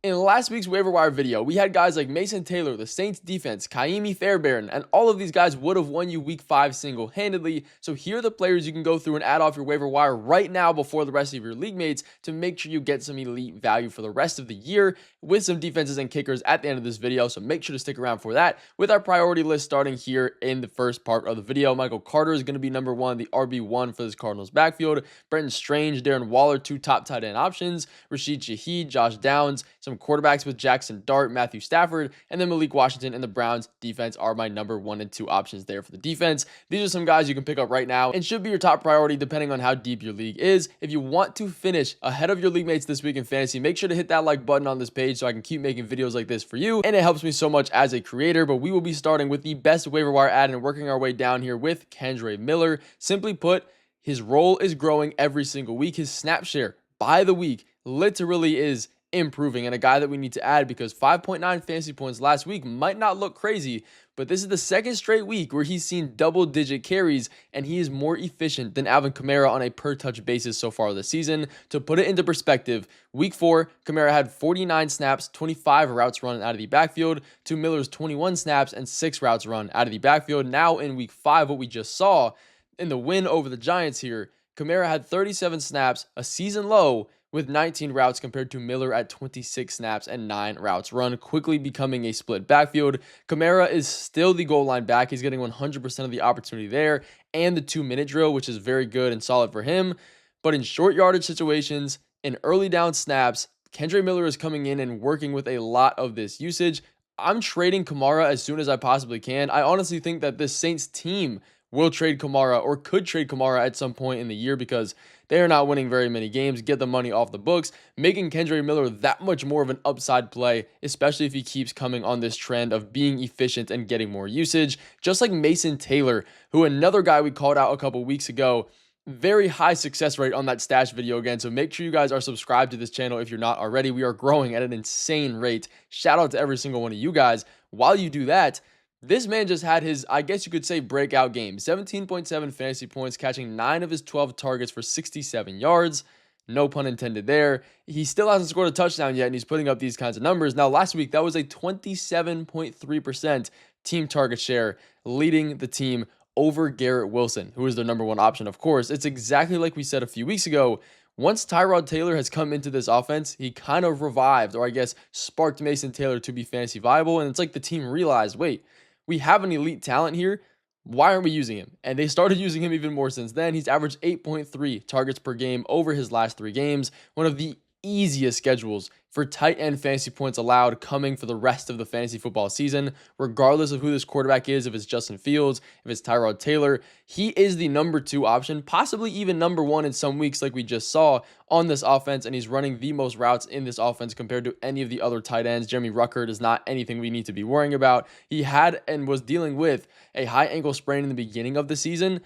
In last week's waiver wire video, we had guys like Mason Taylor, the Saints defense, Kaimi Fairbairn, and all of these guys would have won you week 5 single-handedly. So here are the players you can go through and add off your waiver wire right now before the rest of your league mates to make sure you get some elite value for the rest of the year with some defenses and kickers at the end of this video. So make sure to stick around for that with our priority list starting here in the first part of the video. Michael Carter is going to be number 1, the RB1 for this Cardinals backfield. Brenton Strange, Darren Waller, 2 top tight end options. Rashid Shaheed, Josh Downs, some quarterbacks with Jackson Dart, Matthew Stafford, and then Malik Washington and the Browns defense are my number 1 and 2 options there for the defense. These are some guys you can pick up right now and should be your top priority depending on how deep your league is. If you want to finish ahead of your league mates this week in fantasy, make sure to hit that like button on this page so I can keep making videos like this for you, and it helps me so much as a creator. But we will be starting with the best waiver wire ad and working our way down here with Kendre Miller. Simply put, his role is growing every single week. His snap share by the week literally is improving, and a guy that we need to add because 5.9 fantasy points last week might not look crazy, but this is the second straight week where he's seen double-digit carries, and he is more efficient than Alvin Kamara on a per-touch basis so far this season. To put it into perspective, week 4, Kamara had 49 snaps, 25 routes run out of the backfield, to Miller's 21 snaps and 6 routes run out of the backfield. Now in week 5, what we just saw in the win over the Giants here, Kamara had 37 snaps, a season low, with 19 routes compared to Miller at 26 snaps and 9 routes run, quickly becoming a split backfield. Kamara is still the goal line back. He's getting 100% of the opportunity there and the 2-minute drill, which is very good and solid for him. But in short yardage situations, in early down snaps, Kendre Miller is coming in and working with a lot of this usage. I'm trading Kamara as soon as I possibly can. I honestly think that this Saints team will trade Kamara or could trade Kamara at some point in the year because they are not winning very many games. Get the money off the books, making Kendre Miller that much more of an upside play, especially if he keeps coming on this trend of being efficient and getting more usage. Just like Mason Taylor, who another guy we called out a couple weeks ago, very high success rate on that stash video again. So make sure you guys are subscribed to this channel if you're not already. We are growing at an insane rate. Shout out to every single one of you guys. While you do that, this man just had his, I guess you could say, breakout game. 17.7 fantasy points, catching 9 of his 12 targets for 67 yards. No pun intended there. He still hasn't scored a touchdown yet, and he's putting up these kinds of numbers. Now, last week, that was a 27.3% team target share, leading the team over Garrett Wilson, who is their number 1 option, of course. It's exactly like we said a few weeks ago. Once Tyrod Taylor has come into this offense, he kind of revived, or I guess sparked Mason Taylor to be fantasy viable, and it's like the team realized, wait, we have an elite talent here. Why aren't we using him? And they started using him even more since then. He's averaged 8.3 targets per game over his last 3 games. One of the easiest schedules for tight end fantasy points allowed coming for the rest of the fantasy football season, regardless of who this quarterback is, if it's Justin Fields, if it's Tyrod Taylor. He is the number 2 option, possibly even number 1 in some weeks like we just saw on this offense, and he's running the most routes in this offense compared to any of the other tight ends. Jeremy Ruckert is not anything we need to be worrying about. He had and was dealing with a high ankle sprain in the beginning of the season,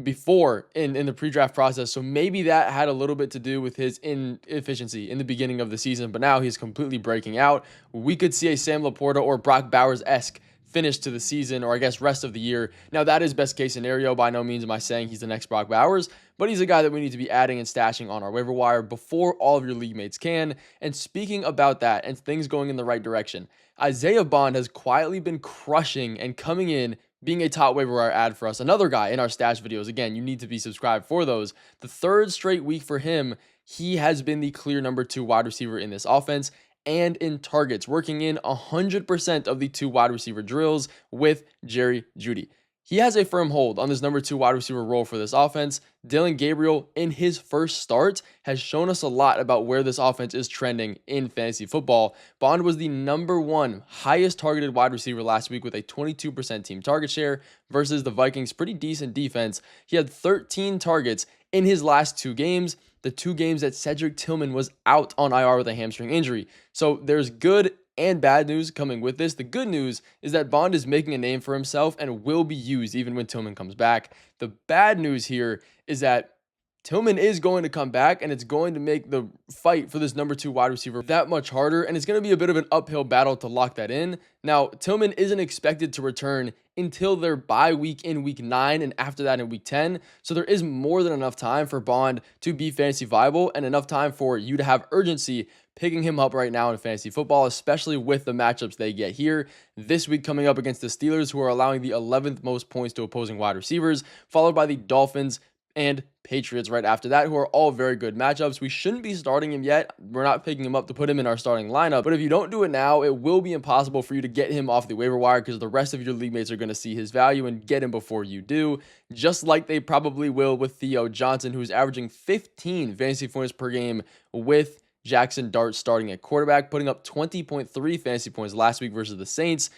before in the pre-draft process, so maybe that had a little bit to do with his inefficiency in the beginning of the season, but now he's completely breaking out. We could see a Sam Laporta or Brock Bowers-esque finish to the season, or I guess rest of the year. Now that is best case scenario. By no means am I saying he's the next Brock Bowers, but he's a guy that we need to be adding and stashing on our waiver wire before all of your league mates can. And speaking about that and things going in the right direction, Isaiah Bond has quietly been crushing and coming in, being a top waiver wire ad for us. Another guy in our stash videos. Again, you need to be subscribed for those. The 3rd straight week for him, he has been the clear number 2 wide receiver in this offense and in targets, working in 100% of the 2 wide receiver drills with Jerry Jeudy. He has a firm hold on this number 2 wide receiver role for this offense. Dillon Gabriel, in his first start, has shown us a lot about where this offense is trending in fantasy football. Bond was the number 1 highest targeted wide receiver last week with a 22% team target share versus the Vikings' pretty decent defense. He had 13 targets in his last 2 games, the 2 games that Cedric Tillman was out on IR with a hamstring injury. So there's good and bad news coming with this. The good news is that Bond is making a name for himself and will be used even when Tillman comes back. The bad news here is that Tillman is going to come back, and it's going to make the fight for this number 2 wide receiver that much harder, and it's going to be a bit of an uphill battle to lock that in. Now, Tillman isn't expected to return until their bye week in week 9, and after that in week 10, so there is more than enough time for Bond to be fantasy viable, and enough time for you to have urgency picking him up right now in fantasy football, especially with the matchups they get here. This week coming up against the Steelers, who are allowing the 11th most points to opposing wide receivers, followed by the Dolphins and Patriots right after that, who are all very good matchups. We shouldn't be starting him yet. We're not picking him up to put him in our starting lineup, but if you don't do it now, it will be impossible for you to get him off the waiver wire because the rest of your league mates are going to see his value and get him before you do, just like they probably will with Theo Johnson, who's averaging 15 fantasy points per game with Jackson Dart starting at quarterback, putting up 20.3 fantasy points last week versus the Saints.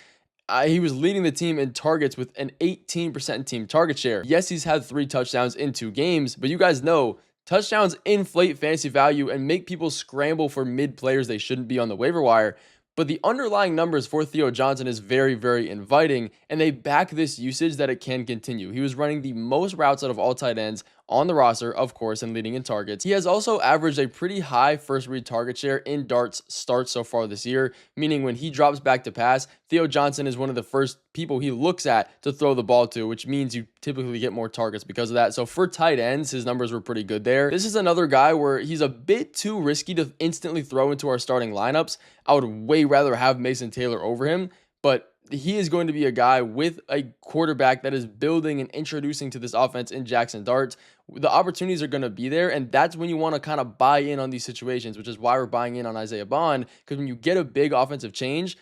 He was leading the team in targets with an 18% team target share. Yes, he's had 3 touchdowns in 2 games, but you guys know touchdowns inflate fantasy value and make people scramble for mid players they shouldn't be on the waiver wire. But the underlying numbers for Theo Johnson is very, very inviting, and they back this usage that it can continue. He was running the most routes out of all tight ends on the roster, of course, and leading in targets. He has also averaged a pretty high first read target share in Dart's starts so far this year, meaning when he drops back to pass, Theo Johnson is one of the first people he looks at to throw the ball to, which means you typically get more targets because of that. So for tight ends, his numbers were pretty good there. This is another guy where he's a bit too risky to instantly throw into our starting lineups. I would way rather have Mason Taylor over him, but he is going to be a guy with a quarterback that is building and introducing to this offense in Jackson Dart. The opportunities are going to be there, and that's when you want to kind of buy in on these situations, which is why we're buying in on Isaiah Bond, because when you get a big offensive change,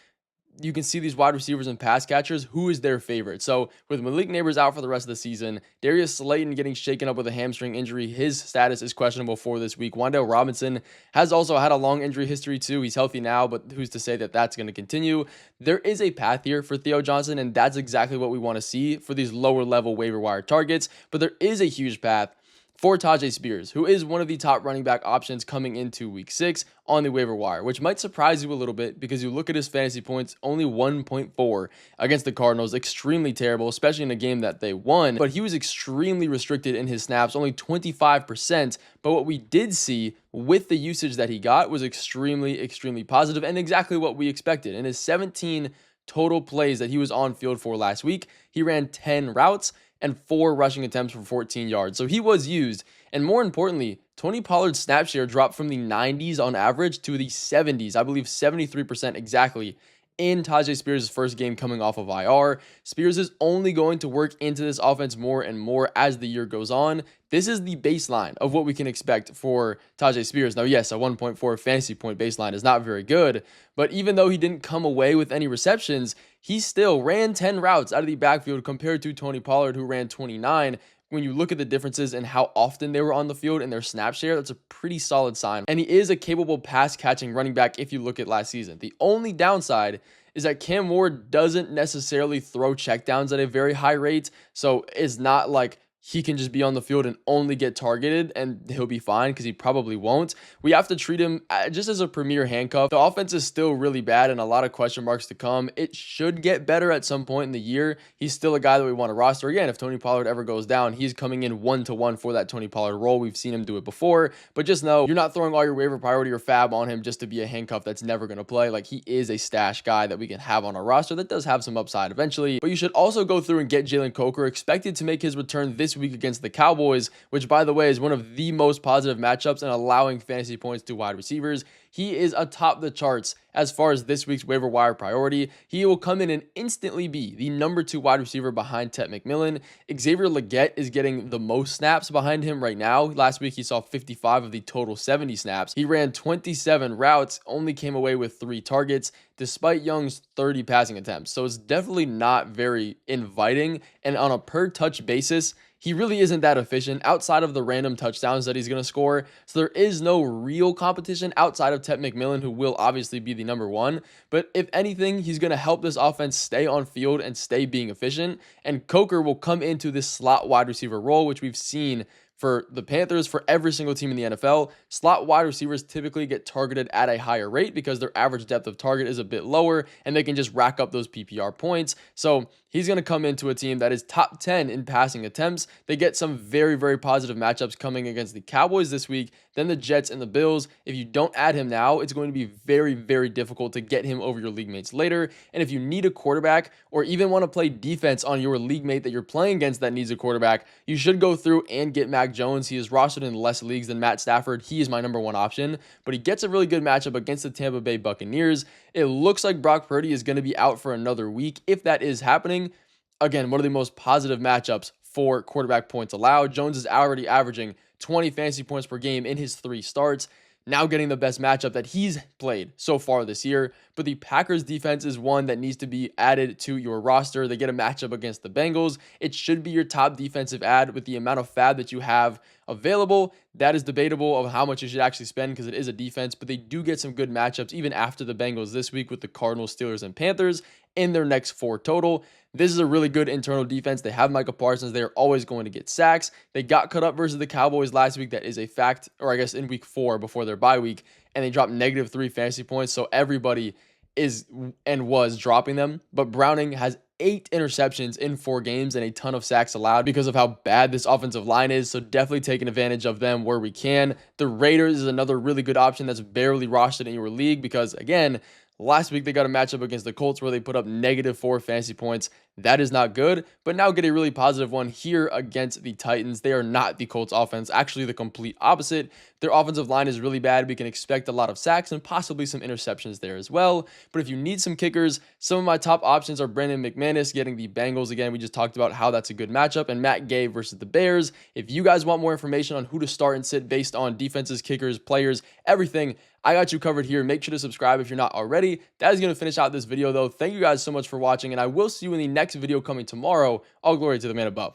you can see these wide receivers and pass catchers, who is their favorite. So with Malik Neighbors out for the rest of the season, Darius Slayton getting shaken up with a hamstring injury, his status is questionable for this week. Wan'Dale Robinson has also had a long injury history too. He's healthy now, but who's to say that that's going to continue? There is a path here for Theo Johnson, and that's exactly what we want to see for these lower level waiver wire targets. But there is a huge path for Tyjae Spears, who is one of the top running back options coming into week 6 on the waiver wire, which might surprise you a little bit because you look at his fantasy points, only 1.4 against the Cardinals, extremely terrible, especially in a game that they won, but he was extremely restricted in his snaps, only 25%, but what we did see with the usage that he got was extremely, extremely positive and exactly what we expected. In his 17 total plays that he was on field for last week, he ran 10 routes and 4 rushing attempts for 14 yards. So he was used. And more importantly, Tony Pollard's snap share dropped from the 90s on average to the 70s. I believe 73% exactly in Tyjae Spears' first game coming off of IR. Spears is only going to work into this offense more and more as the year goes on. This is the baseline of what we can expect for Tyjae Spears. Now, yes, a 1.4 fantasy point baseline is not very good, but even though he didn't come away with any receptions, he still ran 10 routes out of the backfield compared to Tony Pollard, who ran 29. When you look at the differences in how often they were on the field and their snap share, that's a pretty solid sign. And he is a capable pass-catching running back if you look at last season. The only downside is that Cam Ward doesn't necessarily throw checkdowns at a very high rate, so it's not like he can just be on the field and only get targeted and he'll be fine, because he probably won't. We have to treat him just as a premier handcuff. The offense is still really bad and a lot of question marks to come. It should get better at some point in the year. He's still a guy that we want to roster. Again, if Tony Pollard ever goes down, he's coming in 1-to-1 for that Tony Pollard role. We've seen him do it before, but just know you're not throwing all your waiver priority or fab on him just to be a handcuff that's never going to play. Like, he is a stash guy that we can have on our roster that does have some upside eventually. But you should also go through and get Jalen Coker, expected to make his return this week against the Cowboys, which, by the way, is one of the most positive matchups in allowing fantasy points to wide receivers. He is atop the charts as far as this week's waiver wire priority. He will come in and instantly be the number 2 wide receiver behind Ted McMillan. Xavier Legette is getting the most snaps behind him right now. Last week, he saw 55 of the total 70 snaps. He ran 27 routes, only came away with 3 targets, despite Young's 30 passing attempts. So it's definitely not very inviting. And on a per touch basis, he really isn't that efficient outside of the random touchdowns that he's going to score. So there is no real competition outside of Ted McMillan, who will obviously be the number 1. But if anything, he's going to help this offense stay on field and stay being efficient. And Coker will come into this slot wide receiver role, which we've seen For the Panthers, for every single team in the NFL, slot wide receivers typically get targeted at a higher rate because their average depth of target is a bit lower and they can just rack up those PPR points. So he's going to come into a team that is top 10 in passing attempts. They get some very, very positive matchups coming against the Cowboys this week, then the Jets and the Bills. If you don't add him now, it's going to be very, very difficult to get him over your league mates later. And if you need a quarterback or even want to play defense on your league mate that you're playing against that needs a quarterback, you should go through and get Mac Jones. He is rostered in less leagues than Matt Stafford. He is my number one option, but he gets a really good matchup against the Tampa Bay Buccaneers. It looks like Brock Purdy is going to be out for another week. If that is happening, again, one of the most positive matchups for quarterback points allowed. Jones is already averaging 20 fantasy points per game in his 3 starts, now getting the best matchup that he's played so far this year. But the Packers defense is one that needs to be added to your roster. They get a matchup against the Bengals. It should be your top defensive ad with the amount of fab that you have available. That is debatable of how much you should actually spend because it is a defense, but they do get some good matchups even after the Bengals this week with the Cardinals, Steelers, and Panthers in their next 4 total. This is a really good internal defense. They have Micah Parsons. They're always going to get sacks. They got cut up versus the Cowboys last week. That is a fact, or I guess in week 4 before their bye week, and they dropped -3 fantasy points. So everybody is and was dropping them. But Browning has 8 interceptions in 4 games and a ton of sacks allowed because of how bad this offensive line is. So definitely taking advantage of them where we can. The Raiders is another really good option that's barely rostered in your league because, again, last week they got a matchup against the Colts where they put up -4 fantasy points. That is not good, but now get a really positive one here against the Titans. They are not the Colts offense, actually the complete opposite. Their offensive line is really bad. We can expect a lot of sacks and possibly some interceptions there as well. But if you need some kickers, some of my top options are Brandon McManus getting the Bengals again. We just talked about how that's a good matchup, and Matt Gay versus the Bears. If you guys want more information on who to start and sit based on defenses, kickers, players, everything, I got you covered here. Make sure to subscribe if you're not already. That is going to finish out this video though. Thank you guys so much for watching, and I will see you in the next video coming tomorrow. All glory to the man above.